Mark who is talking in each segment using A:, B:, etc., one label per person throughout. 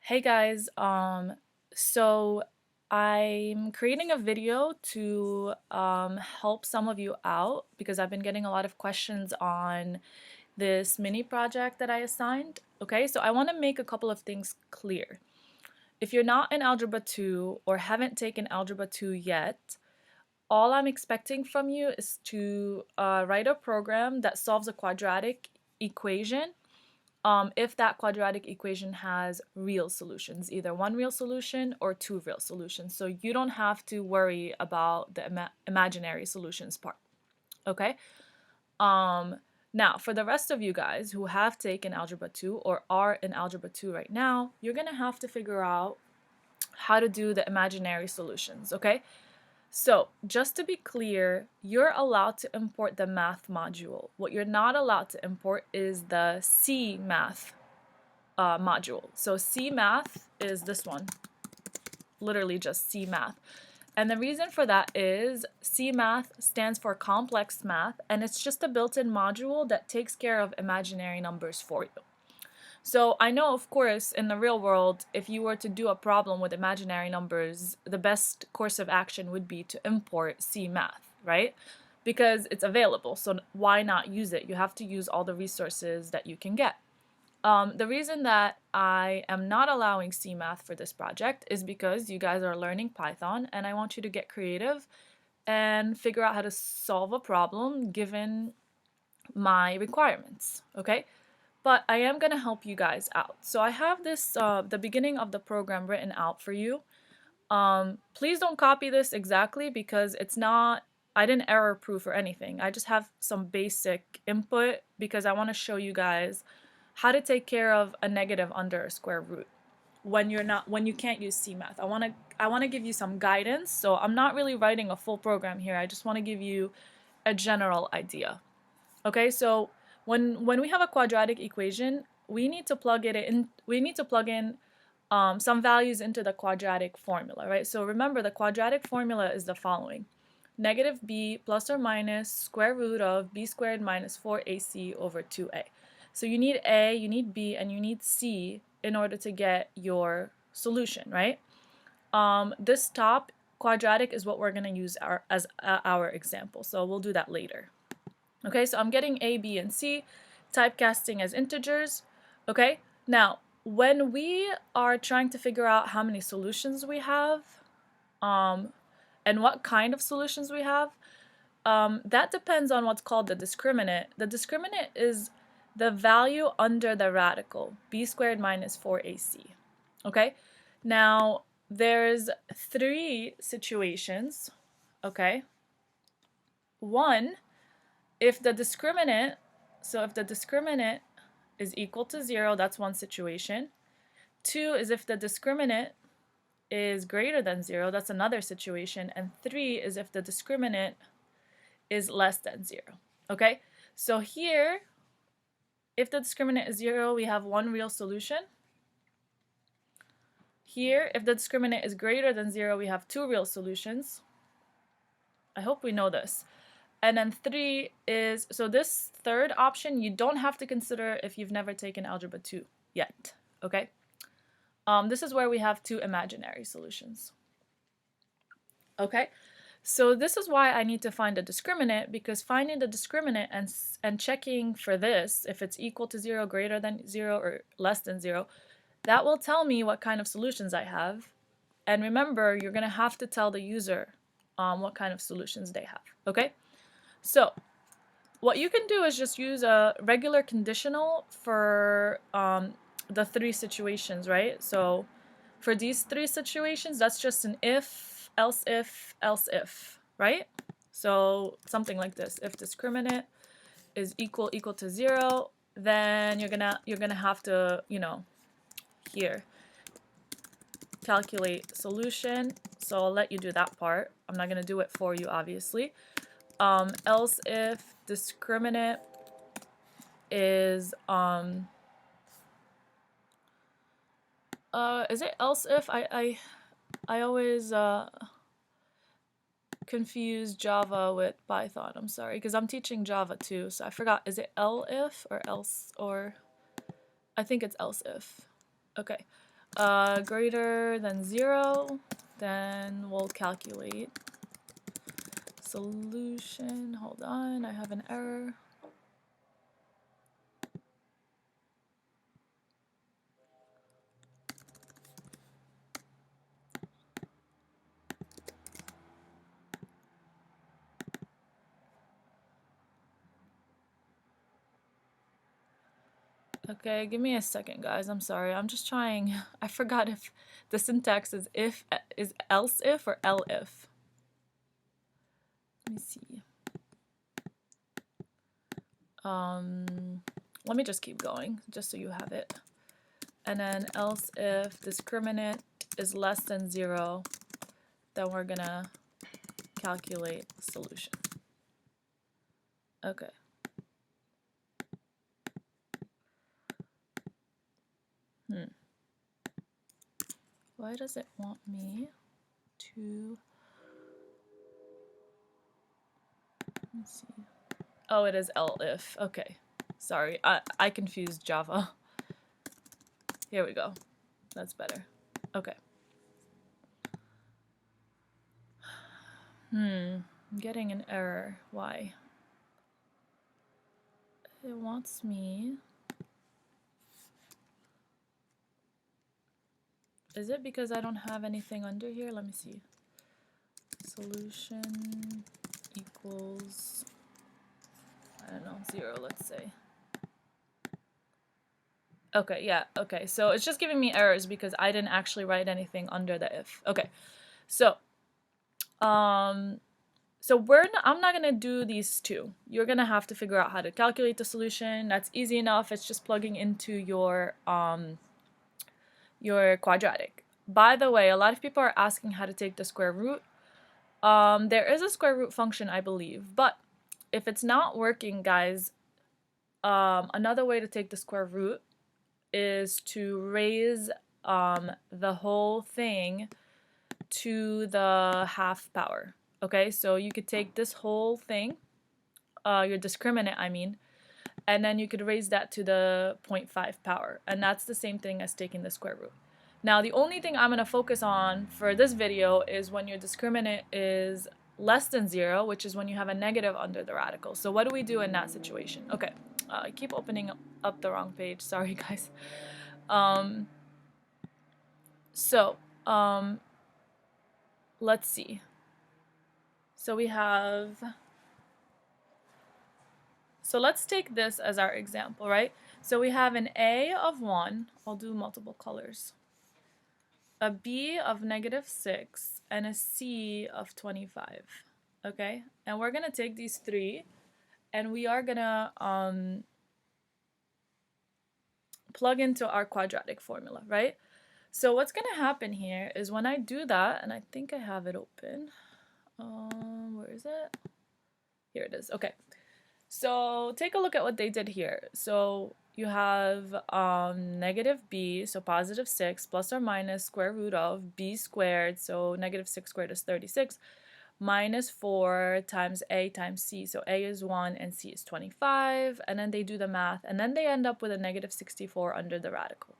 A: Hey guys, so I'm creating a video to help some of you out because I've been getting a lot of questions on this mini project that I assigned. Okay, so I want to make a couple of things clear. If you're not in Algebra 2 or haven't taken Algebra 2 yet, all I'm expecting from you is to write a program that solves a quadratic equation if that quadratic equation has real solutions, either one real solution or two real solutions. So you don't have to worry about the imaginary solutions part, okay? Um, Now, for the rest of you guys who have taken Algebra 2 or are in Algebra 2 right now, you're gonna have to figure out how to do the imaginary solutions, okay? So, just to be clear, you're allowed to import the math module. What you're not allowed to import is the C math module. So C math is this one, literally just C math. And the reason for that is C math stands for complex math, and it's just a built-in module that takes care of imaginary numbers for you. So I know, of course, in the real world, if you were to do a problem with imaginary numbers, the best course of action would be to import C math, right? Because it's available, so why not use it? You have to use all the resources that you can get. The reason that I am not allowing CMath for this project is because you guys are learning Python and I want you to get creative and figure out how to solve a problem given my requirements, okay? But I am going to help you guys out. So I have this, the beginning of the program written out for you. Please don't copy this exactly because it's not, I didn't error proof or anything. I just have some basic input because I want to show you guys how to take care of a negative under a square root when you can't use CMath. I want to give you some guidance. So I'm not really writing a full program here. I just want to give you a general idea. Okay, so when we have a quadratic equation, we need to plug in some values into the quadratic formula, right? So remember, the quadratic formula is the following: negative b plus or minus square root of b squared minus 4ac over 2a. So you need a, you need b, and you need c in order to get your solution, right? This top quadratic is what we're going to use as our example, so we'll do that later. Okay, so I'm getting a, b, and c, typecasting as integers. Okay, now when we are trying to figure out how many solutions we have, and what kind of solutions we have, that depends on what's called the discriminant. The discriminant is the value under the radical, b squared minus 4ac. Okay, now there's three situations. Okay, one, if the discriminant is equal to 0, that's one situation. Two is if the discriminant is greater than 0, that's another situation. And three is if the discriminant is less than 0. Okay, so here, if the discriminant is 0, we have one real solution. Here, if the discriminant is greater than 0, we have two real solutions. I hope we know this. And then three is, so this third option, you don't have to consider if you've never taken Algebra 2 yet, okay? This is where we have two imaginary solutions. Okay, so this is why I need to find a discriminant, because finding the discriminant and checking for this, if it's equal to 0, greater than 0, or less than 0, that will tell me what kind of solutions I have. And remember, you're going to have to tell the user what kind of solutions they have, okay? So what you can do is just use a regular conditional for the three situations, right? So for these three situations, that's just an if, else if, right? So something like this: if discriminant is equal to 0, then you're gonna have to, here, calculate solution. So I'll let you do that part. I'm not gonna do it for you, obviously. Else if discriminant is is it else if? I always confuse Java with Python. I'm sorry, because I'm teaching Java too, so I forgot. Is it elif or else, or I think it's else if. Okay. greater than 0, then we'll calculate solution. Hold on, I have an error. Okay, give me a second, guys. I'm sorry. I'm just trying. I forgot if the syntax is else if or L if. Let me see. Let me just keep going, just so you have it. And then else if discriminant is less than 0, then we're gonna calculate solution. Okay. Why does it want me to... Let's see. Oh, it is elif. Okay. Sorry, I confused Java. Here we go. That's better. Okay. I'm getting an error. Why? It wants me... Is it because I don't have anything under here? Let me see. Solution equals, I don't know, 0, let's say. Okay, yeah, okay. So it's just giving me errors because I didn't actually write anything under the if. Okay. So, I'm not gonna do these two. You're gonna have to figure out how to calculate the solution. That's easy enough. It's just plugging into your quadratic. By the way, a lot of people are asking how to take the square root. There is a square root function, I believe, but if it's not working, guys, another way to take the square root is to raise the whole thing to the half power. Okay, so you could take this whole thing, your discriminant, I mean, and then you could raise that to the 0.5 power, and that's the same thing as taking the square root. Now, the only thing I'm going to focus on for this video is when your discriminant is less than 0, which is when you have a negative under the radical. So what do we do in that situation? Okay, I keep opening up the wrong page. Sorry, guys. Let's see. So we have... So let's take this as our example, right? So we have an A of 1. I'll do multiple colors. A B of -6, and a C of 25. Okay? And we're going to take these three, and we are going to plug into our quadratic formula, right? So what's going to happen here is when I do that, and I think I have it open. Where is it? Here it is. Okay. So take a look at what they did here. So you have negative b, so positive 6, plus or minus square root of b squared, so -6 squared is 36, minus 4 times a times c. So a is 1 and c is 25, and then they do the math, and then they end up with a -64 under the radical.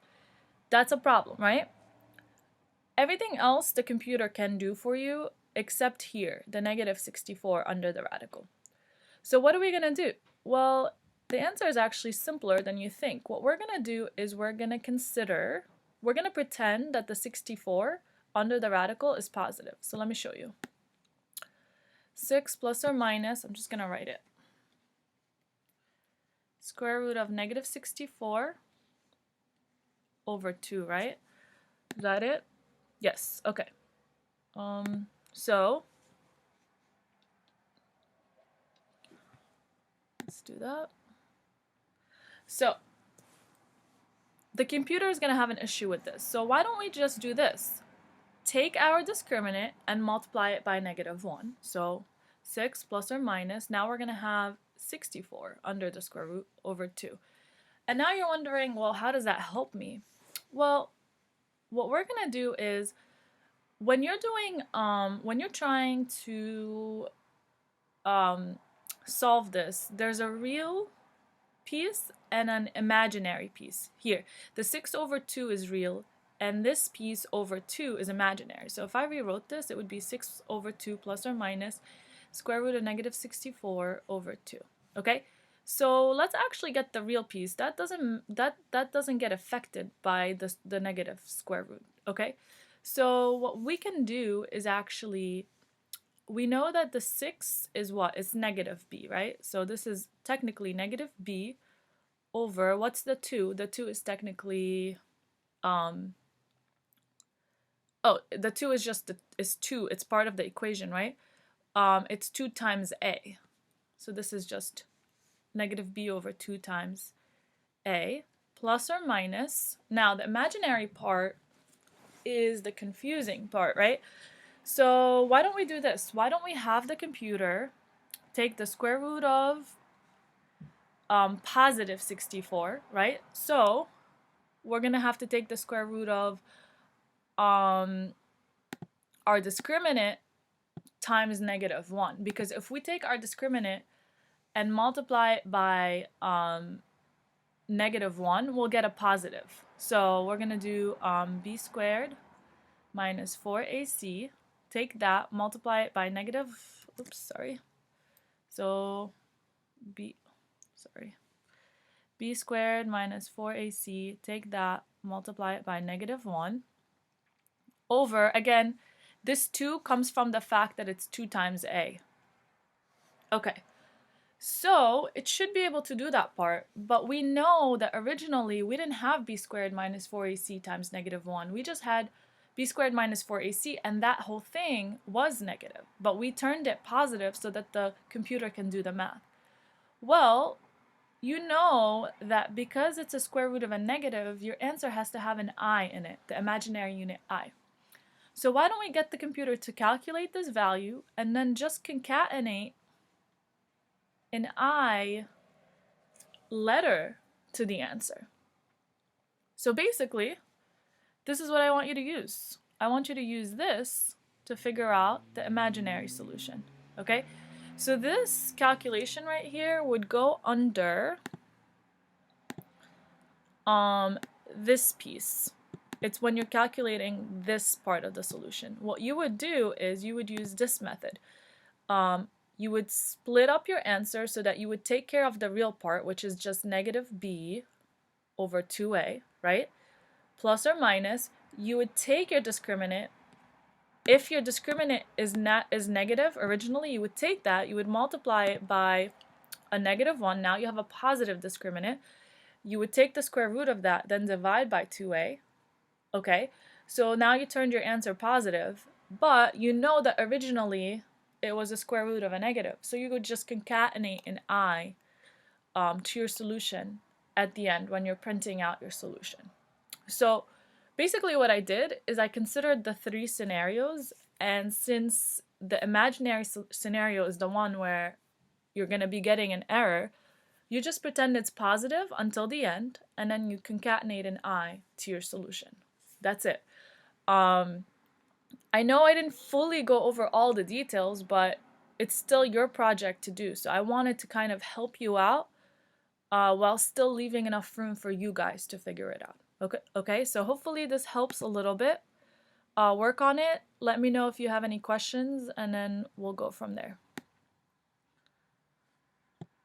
A: That's a problem, right? Everything else the computer can do for you except here, the -64 under the radical. So what are we going to do? Well, the answer is actually simpler than you think. What we're going to do is we're going to pretend that the 64 under the radical is positive. So let me show you. 6 plus or minus, I'm just going to write it. Square root of -64 over 2, right? Is that it? Yes, okay. So let's do that. So the computer is going to have an issue with this. So why don't we just do this? Take our discriminant and multiply it by -1. So 6 plus or minus. Now we're going to have 64 under the square root over 2. And now you're wondering, well, how does that help me? Well, what we're going to do is when you're trying to solve this, there's a real piece and an imaginary piece. Here, the 6 over 2 is real, and this piece over 2 is imaginary. So if I rewrote this, it would be 6 over 2 plus or minus square root of negative 64 over 2. Okay? So let's actually get the real piece. That doesn't get affected by the negative square root. Okay? So what we can do is actually, we know that the 6 is what? It's negative b, right? So this is technically negative b over, what's the 2? The 2 is technically, oh, the 2 is just, is 2. It's part of the equation, right? It's 2 times a. So this is just negative b over 2 times a plus or minus. Now, the imaginary part is the confusing part, right? So why don't we do this? Why don't we have the computer take the square root of positive 64, right? So we're going to have to take the square root of our discriminant times negative 1. Because if we take our discriminant and multiply it by negative 1, we'll get a positive. So we're going to do b squared minus 4ac. Take that, multiply it by negative, oops, sorry. So b squared minus 4ac, take that, multiply it by negative 1, over, again, this 2 comes from the fact that it's 2 times a. Okay, so it should be able to do that part, but we know that originally we didn't have b squared minus 4ac times negative 1. We just had b squared minus 4ac, and that whole thing was negative, but we turned it positive so that the computer can do the math. Well, you know that because it's a square root of a negative, your answer has to have an I in it, the imaginary unit I. So why don't we get the computer to calculate this value and then just concatenate an I letter to the answer. So basically, this is what I want you to use. I want you to use this to figure out the imaginary solution, okay? So this calculation right here would go under this piece. It's when you're calculating this part of the solution. What you would do is you would use this method. You would split up your answer so that you would take care of the real part, which is just negative b over 2a, right? Plus or minus, you would take your discriminant. If your discriminant is negative originally, you would take that, you would multiply it by a negative 1. Now you have a positive discriminant. You would take the square root of that, then divide by 2a. Okay, so now you turned your answer positive, but you know that originally it was a square root of a negative. So you would just concatenate an I to your solution at the end when you're printing out your solution. So basically what I did is I considered the 3 scenarios, and since the imaginary scenario is the one where you're going to be getting an error, you just pretend it's positive until the end, and then you concatenate an I to your solution. That's it. I know I didn't fully go over all the details, but it's still your project to do. So I wanted to kind of help you out while still leaving enough room for you guys to figure it out. Okay, so hopefully this helps a little bit. Work on it. Let me know if you have any questions, and then we'll go from there.